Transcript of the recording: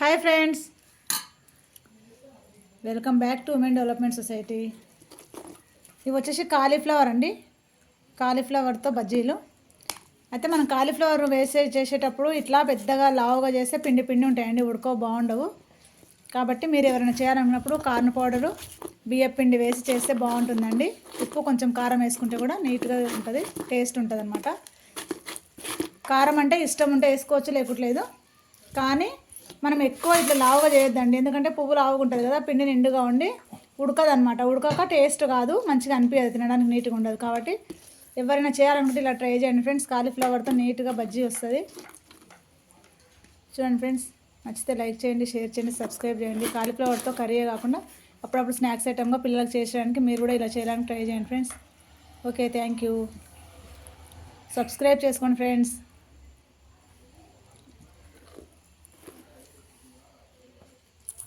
Hi friends, welcome back to women development society. ఇవి వచ్చేసి cauliflower అండి. కాలీఫ్లవర్తో బజ్జీలు. అయితే మనం కాలీఫ్లవర్ చేసేటప్పుడు ఇట్లా పెద్దగా లావుగా చేస్తే పిండి పిండి ఉంటాయండి, ఉడకో బాగుండవు. కాబట్టి మీరు ఎవరైనా చేయాలనుకున్నప్పుడు కార్న్ పౌడరు, బియ్యం పిండి వేసి చేస్తే బాగుంటుందండి. ఉప్పు కొంచెం కారం వేసుకుంటే కూడా నీట్గా ఉంటుంది, టేస్ట్ ఉంటుంది అన్నమాట. కారం అంటే ఇష్టం ఉంటే వేసుకోవచ్చు, లేకపోలేదు. కానీ మనం ఎక్కువ ఇట్లా లావుగా చేయొద్దండి, ఎందుకంటే పువ్వు లావుగా ఉంటుంది కదా, పిండి నిండుగా ఉండి ఉడకదనమాట. ఉడకక టేస్ట్ కాదు, మంచిగా అనిపించదు, తినడానికి నీట్గా ఉండదు. కాబట్టి ఎవరైనా చేయాలనుకుంటే ఇలా ట్రై చేయండి ఫ్రెండ్స్. కాలీఫ్లవర్తో నీట్గా బజ్జీ వస్తుంది. చూడండి ఫ్రెండ్స్, నచ్చితే లైక్ చేయండి, షేర్ చేయండి, సబ్స్క్రైబ్ చేయండి. కాలీఫ్లవర్తో కర్రీయే కాకుండా అప్పుడప్పుడు స్నాక్స్ ఐటమ్గా పిల్లలకు చేసేయడానికి మీరు కూడా ఇలా చేయడానికి ట్రై చేయండి friends. Okay, thank you. Subscribe చేసుకోండి ఫ్రెండ్స్.